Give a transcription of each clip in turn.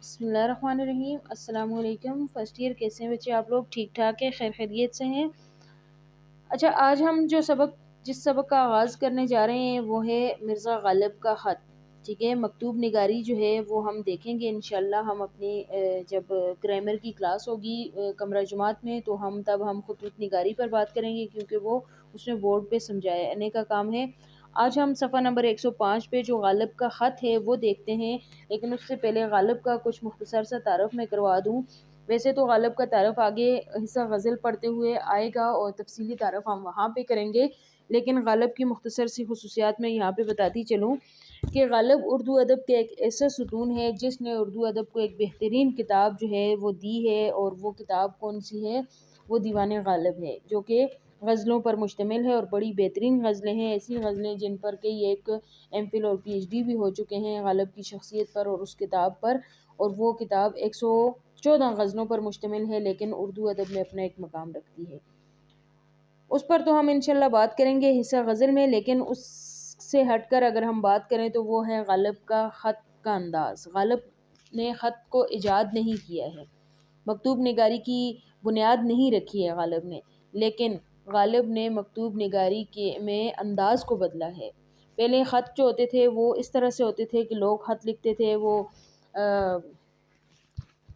بسم اللہ الرحمن الرحیم۔ السلام علیکم۔ فرسٹ ایئر کیسے ہیں بچے آپ لوگ؟ ٹھیک ٹھاک ہے، خیر خیریت سے ہیں؟ اچھا، آج ہم جس سبق کا آغاز کرنے جا رہے ہیں وہ ہے مرزا غالب کا خط۔ ٹھیک ہے، مکتوب نگاری جو ہے وہ ہم دیکھیں گے انشاءاللہ۔ ہم اپنی جب گرامر کی کلاس ہوگی کمرہ جماعت میں تو تب ہم خطوط نگاری پر بات کریں گے، کیونکہ وہ اس میں بورڈ پہ سمجھانے کا کام ہے۔ آج ہم صفحہ نمبر 105 پہ جو غالب کا خط ہے وہ دیکھتے ہیں، لیکن اس سے پہلے غالب کا کچھ مختصر سا تعارف میں کروا دوں۔ ویسے تو غالب کا تعارف آگے حصہ غزل پڑھتے ہوئے آئے گا اور تفصیلی تعارف ہم وہاں پہ کریں گے، لیکن غالب کی مختصر سی خصوصیات میں یہاں پہ بتاتی چلوں کہ غالب اردو ادب کے ایک ایسا ستون ہے جس نے اردو ادب کو ایک بہترین کتاب جو ہے وہ دی ہے، اور وہ کتاب کون سی ہے؟ وہ دیوان غالب ہے، جو کہ غزلوں پر مشتمل ہے اور بڑی بہترین غزلیں ہیں، ایسی غزلیں جن پر کئی ایک ایم فل اور پی ایچ ڈی بھی ہو چکے ہیں غالب کی شخصیت پر اور اس کتاب پر۔ اور وہ کتاب 114 غزلوں پر مشتمل ہے، لیکن اردو ادب میں اپنا ایک مقام رکھتی ہے۔ اس پر تو ہم انشاءاللہ بات کریں گے حصہ غزل میں، لیکن اس سے ہٹ کر اگر ہم بات کریں تو وہ ہے غالب کا خط کا انداز۔ غالب نے خط کو ایجاد نہیں کیا ہے، مکتوب نگاری کی بنیاد نہیں رکھی ہے غالب نے، لیکن غالب نے مکتوب نگاری میں انداز کو بدلا ہے۔ پہلے خط جو ہوتے تھے وہ اس طرح سے ہوتے تھے کہ لوگ خط لکھتے تھے، وہ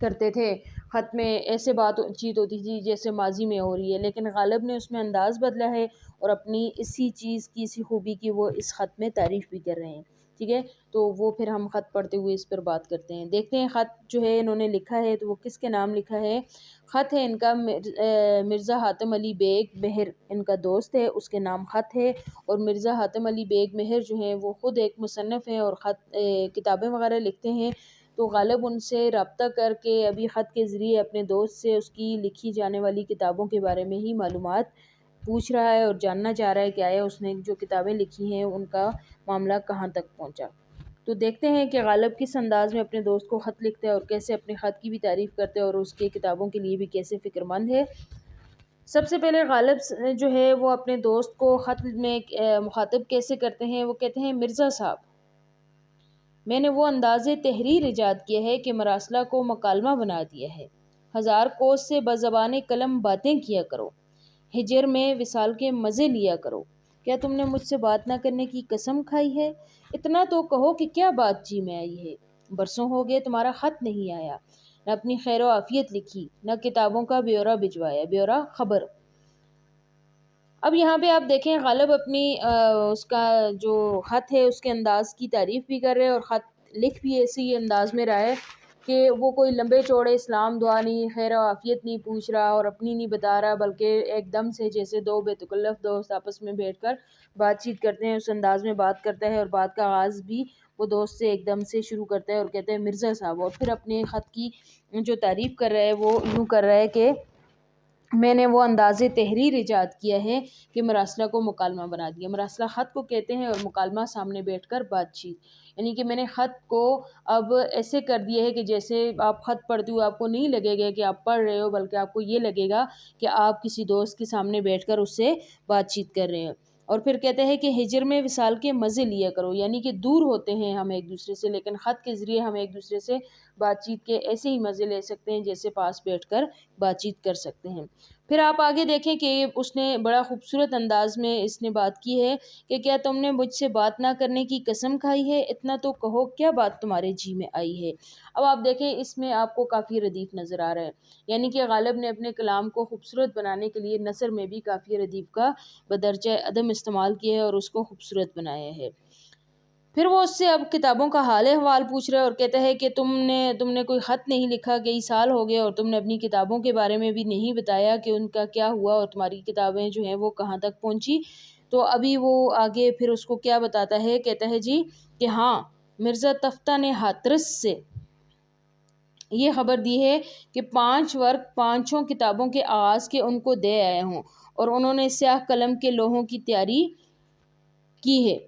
کرتے تھے، خط میں ایسے بات چیت ہوتی تھی جیسے ماضی میں ہو رہی ہے، لیکن غالب نے اس میں انداز بدلا ہے اور اپنی اسی چیز کی، اسی خوبی کی وہ اس خط میں تعریف بھی کر رہے ہیں۔ ٹھیک ہے، تو وہ پھر ہم خط پڑھتے ہوئے اس پر بات کرتے ہیں۔ دیکھتے ہیں خط جو ہے انہوں نے لکھا ہے تو وہ کس کے نام لکھا ہے۔ خط ہے ان کا مرزا حاتم علی بیگ مہر، ان کا دوست ہے، اس کے نام خط ہے۔ اور مرزا حاتم علی بیگ مہر جو ہیں وہ خود ایک مصنف ہیں اور کتابیں وغیرہ لکھتے ہیں، تو غالب ان سے رابطہ کر کے ابھی خط کے ذریعے اپنے دوست سے اس کی لکھی جانے والی کتابوں کے بارے میں ہی معلومات پوچھ رہا ہے اور جاننا چاہ رہا ہے کہ آیا اس نے جو کتابیں لکھی ہیں ان کا معاملہ کہاں تک پہنچا۔ تو دیکھتے ہیں کہ غالب کس انداز میں اپنے دوست کو خط لکھتا ہے اور کیسے اپنے خط کی بھی تعریف کرتے ہیں اور اس کے کتابوں کے لیے بھی کیسے فکر مند ہے۔ سب سے پہلے غالب جو ہے وہ اپنے دوست کو خط میں مخاطب کیسے کرتے ہیں، وہ کہتے ہیں مرزا صاحب، میں نے وہ انداز تحریر ایجاد کیا ہے کہ مراسلہ کو مکالمہ بنا دیا ہے۔ ہزار کوس سے بزبان قلم باتیں کیا کرو، ہجر میں وصال کے مزے لیا کرو۔ کیا تم نے مجھ سے بات نہ کرنے کی قسم کھائی ہے؟ اتنا تو کہو کہ کیا بات جی میں آئی ہے۔ برسوں ہو گئے تمہارا خط نہیں آیا، نہ اپنی خیر و عافیت لکھی، نہ کتابوں کا بیورہ بھجوایا، بیورہ خبر۔ اب یہاں پہ آپ دیکھیں غالب اپنی اس کا جو خط ہے اس کے انداز کی تعریف بھی کر رہے ہیں اور خط لکھ بھی ایسی انداز میں رہا ہے کہ وہ کوئی لمبے چوڑے اسلام دعا نہیں، خیر و عافیت نہیں پوچھ رہا اور اپنی نہیں بتا رہا، بلکہ ایک دم سے جیسے دو بے تکلف دوست آپس میں بیٹھ کر بات چیت کرتے ہیں اس انداز میں بات کرتا ہے، اور بات کا آغاز بھی وہ دوست سے ایک دم سے شروع کرتا ہے اور کہتے ہیں مرزا صاحب، اور پھر اپنے خط کی جو تعریف کر رہا ہے وہ یوں کر رہا ہے کہ میں نے وہ انداز تحریر ایجاد کیا ہے کہ مراسلہ کو مکالمہ بنا دیا۔ مراسلہ خط کو کہتے ہیں اور مکالمہ سامنے بیٹھ کر بات چیت، یعنی کہ میں نے خط کو اب ایسے کر دیا ہے کہ جیسے آپ خط پڑھتے ہو آپ کو نہیں لگے گا کہ آپ پڑھ رہے ہو، بلکہ آپ کو یہ لگے گا کہ آپ کسی دوست کے سامنے بیٹھ کر اس سے بات چیت کر رہے ہیں۔ اور پھر کہتے ہیں کہ ہجر میں وصال کے مزے لیا کرو، یعنی کہ دور ہوتے ہیں ہم ایک دوسرے سے، لیکن خط کے ذریعے ہم ایک دوسرے سے بات چیت کے ایسے ہی مزے لے سکتے ہیں جیسے پاس بیٹھ کر بات چیت کر سکتے ہیں۔ پھر آپ آگے دیکھیں کہ اس نے بڑا خوبصورت انداز میں اس نے بات کی ہے کہ کیا تم نے مجھ سے بات نہ کرنے کی قسم کھائی ہے؟ اتنا تو کہو کیا بات تمہارے جی میں آئی ہے۔ اب آپ دیکھیں اس میں آپ کو کافی ردیف نظر آ رہا ہے، یعنی کہ غالب نے اپنے کلام کو خوبصورت بنانے کے لیے نثر میں بھی کافی ردیف کا بدرجہ عدم استعمال کیا ہے اور اس کو خوبصورت بنایا ہے۔ پھر وہ اس سے اب کتابوں کا حال احوال پوچھ رہا ہے اور کہتا ہے کہ تم نے کوئی خط نہیں لکھا، کئی سال ہو گئے، اور تم نے اپنی کتابوں کے بارے میں بھی نہیں بتایا کہ ان کا کیا ہوا اور تمہاری کتابیں جو ہیں وہ کہاں تک پہنچی۔ تو ابھی وہ آگے پھر اس کو کیا بتاتا ہے، کہتا ہے جی کہ ہاں، مرزا تفتہ نے ہاترس سے یہ خبر دی ہے کہ 5 ورق 5 کتابوں کے آغاز کے ان کو دے آئے ہوں اور انہوں نے سیاہ قلم کے لوحوں کی تیاری کی ہے۔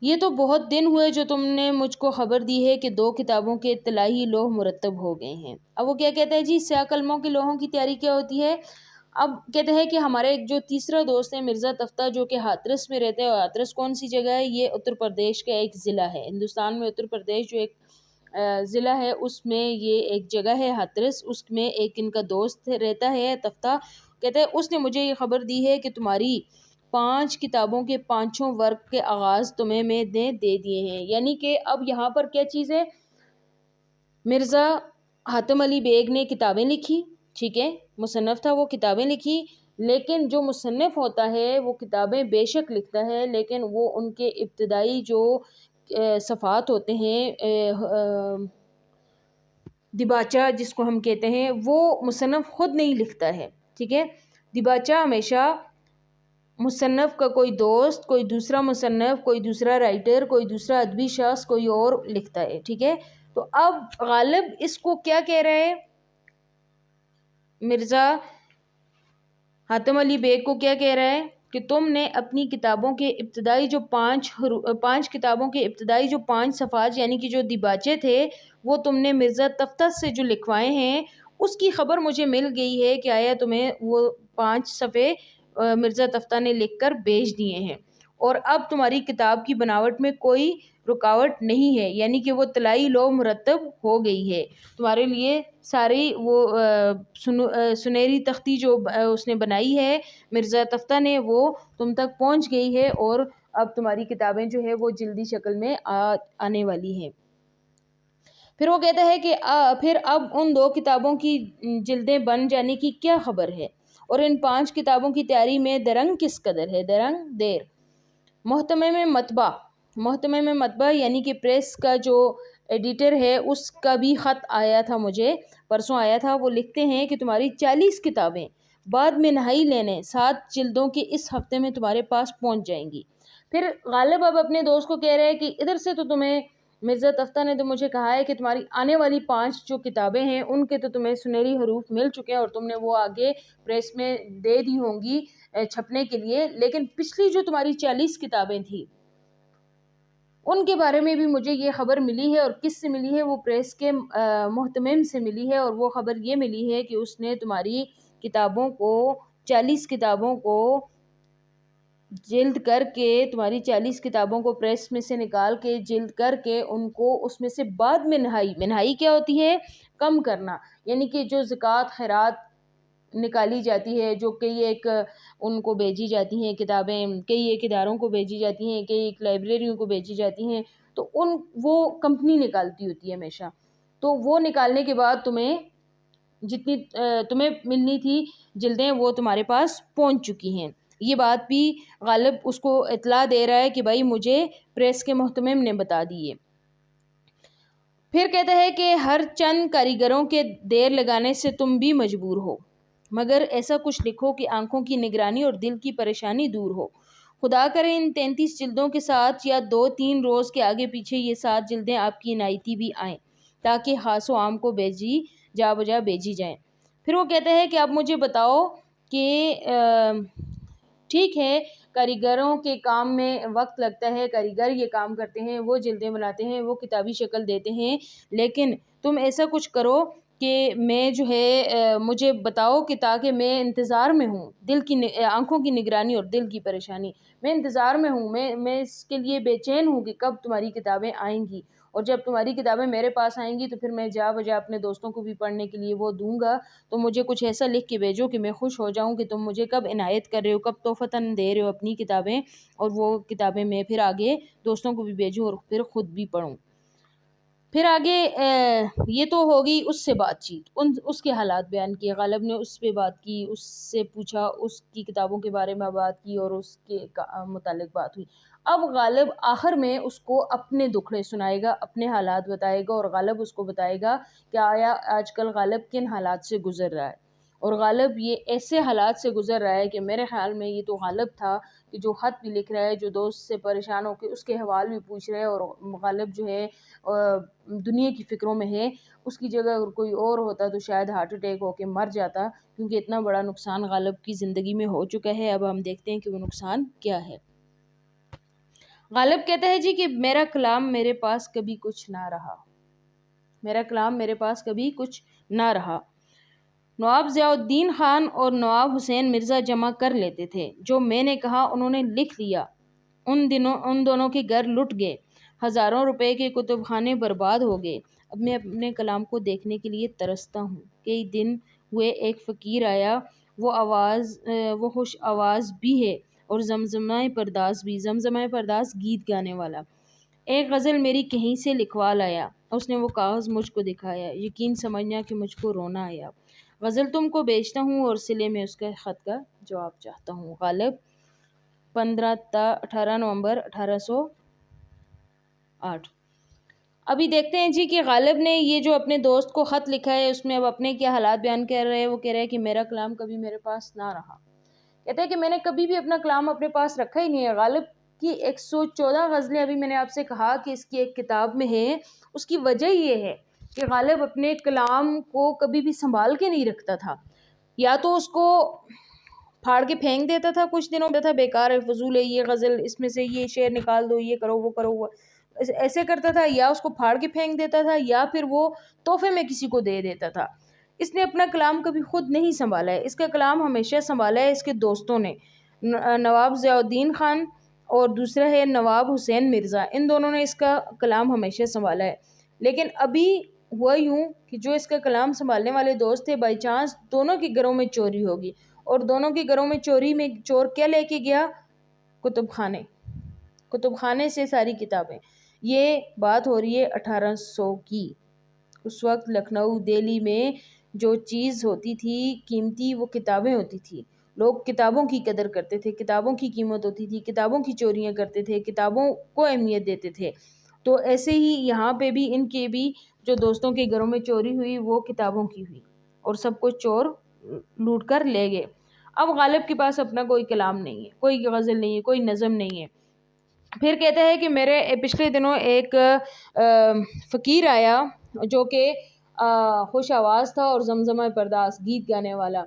یہ تو بہت دن ہوئے جو تم نے مجھ کو خبر دی ہے کہ 2 کتابوں کے اطلاعی لوح مرتب ہو گئے ہیں۔ اب وہ کیا کہتا ہے جی، سیاہ قلموں کے لوحوں کی تیاری کیا ہوتی ہے؟ اب کہتے ہیں کہ ہمارا ایک جو تیسرا دوست ہے مرزا تفتہ، جو کہ ہاتھرس میں رہتے ہیں، اور ہاتھرس کون سی جگہ ہے؟ یہ اتر پردیش کا ایک ضلع ہے ہندوستان میں۔ اتر پردیش جو ایک ضلع ہے اس میں یہ ایک جگہ ہے ہاتھرس، اس میں ایک ان کا دوست رہتا ہے تفتہ۔ کہتے ہیں اس نے مجھے یہ خبر دی ہے کہ تمہاری 5 کتابوں کے 5 ورق کے آغاز تمہیں میں نے دے دیے ہیں۔ یعنی کہ اب یہاں پر کیا چیز ہے؟ مرزا حاتم علی بیگ نے کتابیں لکھی، ٹھیک ہے، مصنف تھا، وہ کتابیں لکھی، لیکن جو مصنف ہوتا ہے وہ کتابیں بے شک لکھتا ہے، لیکن وہ ان کے ابتدائی جو صفحات ہوتے ہیں، دیباچہ جس کو ہم کہتے ہیں، وہ مصنف خود نہیں لکھتا ہے، ٹھیک ہے۔ دیباچہ ہمیشہ مصنف کا کوئی دوست، کوئی دوسرا مصنف، کوئی دوسرا رائٹر، کوئی دوسرا ادبی شخص، کوئی اور لکھتا ہے، ٹھیک ہے۔ تو اب غالب اس کو کیا کہہ رہے ہیں؟ مرزا حاتم علی بیگ کو کیا کہہ رہا ہے کہ تم نے اپنی کتابوں کے ابتدائی جو 5 کتابوں کے ابتدائی جو 5 صفحات یعنی کہ جو دیباچے تھے، وہ تم نے مرزا تفتہ سے جو لکھوائے ہیں، اس کی خبر مجھے مل گئی ہے کہ آیا تمہیں وہ 5 صفحے مرزا تفتہ نے لکھ کر بھیج دیے ہیں، اور اب تمہاری کتاب کی بناوٹ میں کوئی رکاوٹ نہیں ہے، یعنی کہ وہ طلائی لوح مرتب ہو گئی ہے تمہارے لیے، ساری وہ سنہری تختی جو اس نے بنائی ہے مرزا تفتہ نے، وہ تم تک پہنچ گئی ہے، اور اب تمہاری کتابیں جو ہے وہ جلدی شکل میں آنے والی ہیں۔ پھر وہ کہتا ہے کہ پھر اب ان 2 کتابوں کی جلدیں بن جانے کی کیا خبر ہے، اور ان 5 کتابوں کی تیاری میں درنگ کس قدر ہے؟ درنگ دیر۔ محتمم مطبع یعنی کہ پریس کا جو ایڈیٹر ہے، اس کا بھی خط آیا تھا، مجھے پرسوں آیا تھا۔ وہ لکھتے ہیں کہ تمہاری 40 کتابیں بعد میں نہائی لینے 7 جلدوں کے اس ہفتے میں تمہارے پاس پہنچ جائیں گی۔ پھر غالب اب اپنے دوست کو کہہ رہے ہیں کہ ادھر سے تو تمہیں مرزا تفتہ نے تو مجھے کہا ہے کہ تمہاری آنے والی 5 جو کتابیں ہیں ان کے تو تمہیں سنہری حروف مل چکے ہیں، اور تم نے وہ آگے پریس میں دے دی ہوں گی چھپنے کے لیے، لیکن پچھلی جو تمہاری 40 کتابیں تھیں ان کے بارے میں بھی مجھے یہ خبر ملی ہے، اور کس سے ملی ہے؟ وہ پریس کے محتمم سے ملی ہے، اور وہ خبر یہ ملی ہے کہ اس نے تمہاری کتابوں کو 40 کتابوں کو جلد کر کے، تمہاری 40 کتابوں کو پریس میں سے نکال کے جلد کر کے ان کو اس میں سے بعد میں نہائی کیا ہوتی ہے؟ کم کرنا، یعنی کہ جو زکوٰۃ خیرات نکالی جاتی ہے، جو کئی ایک ان کو بھیجی جاتی ہیں کتابیں، کئی ایک اداروں کو بھیجی جاتی ہیں، کئی ایک لائبریریوں کو بھیجی جاتی ہیں، تو وہ کمپنی نکالتی ہوتی ہے ہمیشہ، تو وہ نکالنے کے بعد تمہیں جتنی تمہیں ملنی تھی جلدیں وہ تمہارے پاس پہنچ چکی ہیں۔ یہ بات بھی غالب اس کو اطلاع دے رہا ہے کہ بھائی مجھے پریس کے محتمم نے بتا دی ہے۔ پھر کہتا ہے کہ ہر چند کاریگروں کے دیر لگانے سے تم بھی مجبور ہو، مگر ایسا کچھ لکھو کہ آنکھوں کی نگرانی اور دل کی پریشانی دور ہو۔ خدا کرے ان 33 جلدوں کے ساتھ یا 2-3 روز کے آگے پیچھے یہ 7 جلدیں آپ کی عنایتی بھی آئیں، تاکہ خاص و عام کو جا بجا بھیجی جائیں۔ پھر وہ کہتا ہے کہ اب مجھے بتاؤ کہ ٹھیک ہے، کاریگروں کے کام میں وقت لگتا ہے، کاریگر یہ کام کرتے ہیں، وہ جلدیں بناتے ہیں، وہ کتابی شکل دیتے ہیں، لیکن تم ایسا کچھ کرو کہ میں جو ہے مجھے بتاؤ کہ تاکہ میں انتظار میں ہوں، آنکھوں کی نگرانی اور دل کی پریشانی، میں انتظار میں ہوں، میں اس کے لیے بے چین ہوں کہ کب تمہاری کتابیں آئیں گی، اور جب تمہاری کتابیں میرے پاس آئیں گی تو پھر میں جا بجا اپنے دوستوں کو بھی پڑھنے کے لیے وہ دوں گا، تو مجھے کچھ ایسا لکھ کے بھیجو کہ میں خوش ہو جاؤں کہ تم مجھے کب عنایت کر رہے ہو، کب تحفتاً دے رہے ہو اپنی کتابیں، اور وہ کتابیں میں پھر آگے دوستوں کو بھی بھیجوں اور پھر خود بھی پڑھوں۔ پھر آگے یہ تو ہوگی اس سے بات چیت، اس کے حالات بیان کیے، غالب نے اس پہ بات کی، اس سے پوچھا، اس کی کتابوں کے بارے میں بات کی اور اس کے متعلق بات ہوئی۔ اب غالب آخر میں اس کو اپنے دکھڑے سنائے گا، اپنے حالات بتائے گا، اور غالب اس کو بتائے گا کہ آیا آج کل غالب کن حالات سے گزر رہا ہے، اور غالب یہ ایسے حالات سے گزر رہا ہے کہ میرے خیال میں یہ تو غالب تھا کہ جو خط بھی لکھ رہا ہے، جو دوست سے پریشان ہو کے اس کے حوال بھی پوچھ رہے ہیں، اور غالب جو ہے دنیا کی فکروں میں ہے، اس کی جگہ اگر کوئی اور ہوتا تو شاید ہارٹ اٹیک ہو کے مر جاتا، کیونکہ اتنا بڑا نقصان غالب کی زندگی میں ہو چکا ہے۔ اب ہم دیکھتے ہیں کہ وہ نقصان کیا ہے۔ غالب کہتا ہے جی کہ میرا کلام میرے پاس کبھی کچھ نہ رہا، میرا کلام میرے پاس کبھی کچھ نہ رہا، نواب ضیاء الدین خان اور نواب حسین مرزا جمع کر لیتے تھے۔ جو میں نے کہا انہوں نے لکھ لیا۔ ان دونوں کے گھر لٹ گئے، ہزاروں روپے کے کتب خانے برباد ہو گئے۔ اب میں اپنے کلام کو دیکھنے کے لیے ترستا ہوں۔ کئی دن ہوئے، ایک فقیر آیا، وہ خوش آواز بھی ہے اور زمزمہ پرداز بھی، زمزمہ پرداز گیت گانے والا۔ ایک غزل میری کہیں سے لکھوا لایا۔ اس نے وہ کاغذ مجھ کو دکھایا، یقین سمجھنا کہ مجھ کو رونا آیا۔ غزل تم کو بیچتا ہوں اور صلے میں اس کے خط کا جواب چاہتا ہوں۔ غالب 18 نومبر 1808۔ ابھی دیکھتے ہیں جی کہ غالب نے یہ جو اپنے دوست کو خط لکھا ہے اس میں اب اپنے کیا حالات بیان کر رہے ہیں۔ وہ کہہ رہے ہیں کہ میرا کلام کبھی میرے پاس نہ رہا۔ کہتے ہیں کہ میں نے کبھی بھی اپنا کلام اپنے پاس رکھا ہی نہیں ہے۔ غالب کی 114 غزلیں ابھی میں نے آپ سے کہا کہ اس کی ایک کتاب میں ہے۔ اس کی وجہ یہ ہے کہ غالب اپنے کلام کو کبھی بھی سنبھال کے نہیں رکھتا تھا، یا تو اس کو پھاڑ کے پھینک دیتا تھا، کچھ دنوں میں تھا بیکار ہے، فضول ہے، یہ غزل اس میں سے یہ شعر نکال دو، یہ کرو وہ کرو، وہ ایسے کرتا تھا، یا اس کو پھاڑ کے پھینک دیتا تھا، یا پھر وہ تحفے میں کسی کو دے دیتا تھا۔ اس نے اپنا کلام کبھی خود نہیں سنبھالا ہے، اس کا کلام ہمیشہ سنبھالا ہے اس کے دوستوں نے، نواب ضیاء الدین خان اور دوسرا ہے نواب حسین مرزا، ان دونوں نے اس کا کلام ہمیشہ سنبھالا ہے۔ لیکن ابھی ہوا یوں کہ جو اس کا کلام سنبھالنے والے دوست تھے، بائی چانس دونوں کے گھروں میں چوری ہوگی، اور دونوں کے گھروں میں چوری میں چور کیا لے کے گیا؟ کتب خانے سے ساری کتابیں۔ یہ بات ہو رہی ہے 1800 کی۔ اس وقت لکھنؤ دہلی میں جو چیز ہوتی تھی قیمتی، وہ کتابیں ہوتی تھی۔ لوگ کتابوں کی قدر کرتے تھے، کتابوں کی قیمت ہوتی تھی، کتابوں کی چوریاں کرتے تھے، کتابوں کو اہمیت دیتے تھے۔ تو ایسے ہی یہاں پہ بھی ان کے بھی جو دوستوں کے گھروں میں چوری ہوئی وہ کتابوں کی ہوئی، اور سب کو چور لوٹ کر لے گئے۔ اب غالب کے پاس اپنا کوئی کلام نہیں ہے، کوئی غزل نہیں ہے، کوئی نظم نہیں ہے۔ پھر کہتا ہے کہ میرے پچھلے دنوں ایک فقیر آیا جو کہ خوش آواز تھا اور زمزمہ پرداز گیت گانے والا۔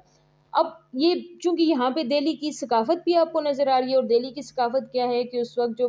اب یہ چونکہ یہاں پہ دہلی کی ثقافت بھی آپ کو نظر آ رہی ہے، اور دہلی کی ثقافت کیا ہے کہ اس وقت جو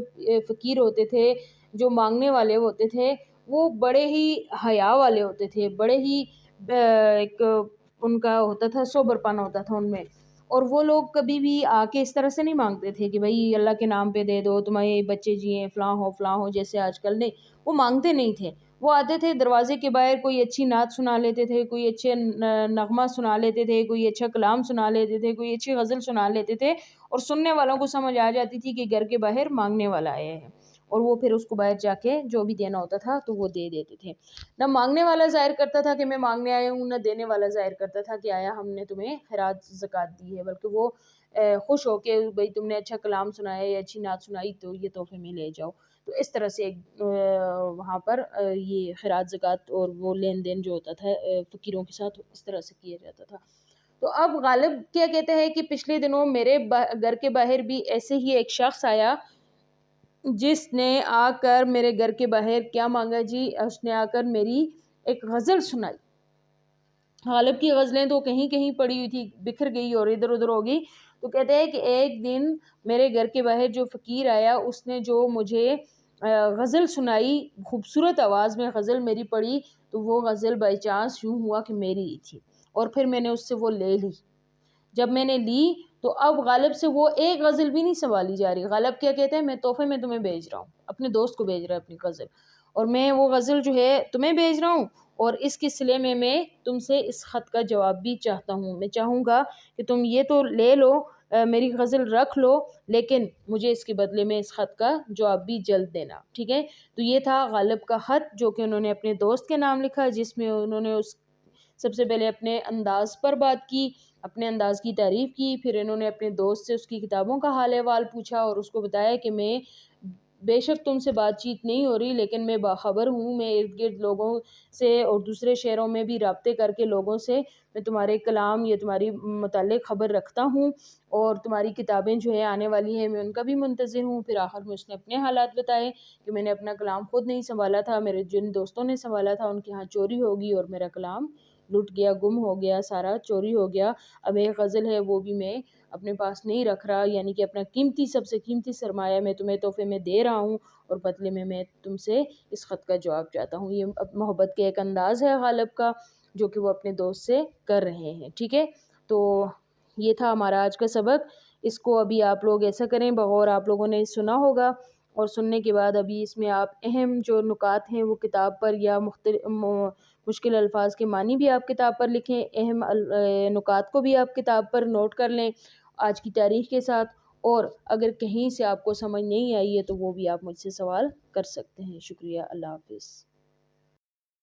فقیر ہوتے تھے، جو مانگنے والے ہوتے تھے، وہ بڑے ہی حیا والے ہوتے تھے، بڑے ہی ایک ان کا ہوتا تھا، سوبر پن ہوتا تھا ان میں، اور وہ لوگ کبھی بھی آ کے اس طرح سے نہیں مانگتے تھے کہ بھائی اللہ کے نام پہ دے دو، تمہارے بچے جیے، فلاں ہو جیسے آج کل، نہیں، وہ مانگتے نہیں تھے۔ وہ آتے تھے دروازے کے باہر، کوئی اچھی نعت سنا لیتے تھے، کوئی اچھے نغمہ سنا لیتے تھے، کوئی اچھا کلام سنا لیتے تھے، کوئی اچھی غزل سنا لیتے تھے، اور سننے والوں کو سمجھ آ جاتی تھی کہ گھر کے باہر مانگنے والا آیا ہے، اور وہ پھر اس کو باہر جا کے جو بھی دینا ہوتا تھا تو وہ دے دیتے تھے۔ نہ مانگنے والا ظاہر کرتا تھا کہ میں مانگنے آیا ہوں، نہ دینے والا ظاہر کرتا تھا کہ آیا ہم نے تمہیں خیرات زکوٰۃ دی ہے، بلکہ وہ خوش ہو کے بھئی تم نے اچھا کلام سنایا یا اچھی نعت سنائی تو یہ تحفے میں لے جاؤ۔ تو اس طرح سے وہاں پر یہ خیرات زکوٰۃ اور وہ لین دین جو ہوتا تھا فقیروں کے ساتھ، اس طرح سے کیا جاتا تھا۔ تو اب غالب کیا کہتے ہیں کہ پچھلے دنوں میرے گھر کے باہر بھی ایسے ہی ایک شخص آیا جس نے آ کر میرے گھر کے باہر کیا مانگا جی؟ اس نے آ کر میری ایک غزل سنائی۔ غالب کی غزلیں تو کہیں کہیں پڑی ہوئی تھی، بکھر گئی اور ادھر ادھر ہو گئی۔ تو کہتے ہیں کہ ایک دن میرے گھر کے باہر جو فقیر آیا، اس نے جو مجھے غزل سنائی، خوبصورت آواز میں غزل میری پڑھی، تو وہ غزل بائی چانس یوں ہوا کہ میری ہی تھی، اور پھر میں نے اس سے وہ لے لی۔ جب میں نے لی تو اب غالب سے وہ ایک غزل بھی نہیں سنبھالی جا رہی۔ غالب کیا کہتے ہیں، میں تحفے میں تمہیں بھیج رہا ہوں، اپنے دوست کو بھیج رہا ہے اپنی غزل، اور میں وہ غزل جو ہے تمہیں بھیج رہا ہوں، اور اس کے صلے میں تم سے اس خط کا جواب بھی چاہتا ہوں۔ میں چاہوں گا کہ تم یہ تو لے لو، میری غزل رکھ لو، لیکن مجھے اس کے بدلے میں اس خط کا جواب بھی جلد دینا، ٹھیک ہے؟ تو یہ تھا غالب کا خط جو کہ انہوں نے اپنے دوست کے نام لکھا، جس میں انہوں نے سب سے پہلے اپنے انداز پر بات کی، اپنے انداز کی تعریف کی، پھر انہوں نے اپنے دوست سے اس کی کتابوں کا حال احوال پوچھا، اور اس کو بتایا کہ میں بے شک تم سے بات چیت نہیں ہو رہی، لیکن میں باخبر ہوں، میں ارد گرد لوگوں سے اور دوسرے شہروں میں بھی رابطے کر کے لوگوں سے میں تمہارے کلام یا تمہاری متعلق خبر رکھتا ہوں، اور تمہاری کتابیں جو ہے آنے والی ہیں، میں ان کا بھی منتظر ہوں۔ پھر آخر میں اس نے اپنے حالات بتائے کہ میں نے اپنا کلام خود نہیں سنبھالا تھا، میرے جن دوستوں نے سنبھالا تھا ان کے ہاں چوری ہوگی، اور میرا کلام لٹ گیا، گم ہو گیا، سارا چوری ہو گیا۔ اب ایک غزل ہے وہ بھی میں اپنے پاس نہیں رکھ رہا، یعنی کہ اپنا قیمتی، سب سے قیمتی سرمایہ میں تمہیں تحفے میں دے رہا ہوں، اور بدلے میں تم سے اس خط کا جواب چاہتا ہوں۔ یہ محبت کے ایک انداز ہے غالب کا، جو کہ وہ اپنے دوست سے کر رہے ہیں. ٹھیک ہے، تو یہ تھا ہمارا آج کا سبق. اس کو ابھی آپ لوگ ایسا کریں، بغور آپ لوگوں نے سنا ہوگا، اور سننے کے بعد ابھی اس میں آپ اہم جو نکات ہیں وہ کتاب پر، یا مشکل الفاظ کے معنی بھی آپ کتاب پر لکھیں، اہم نکات کو بھی آپ کتاب پر نوٹ کر لیں آج کی تاریخ کے ساتھ. اور اگر کہیں سے آپ کو سمجھ نہیں آئی ہے تو وہ بھی آپ مجھ سے سوال کر سکتے ہیں. شکریہ. اللہ حافظ.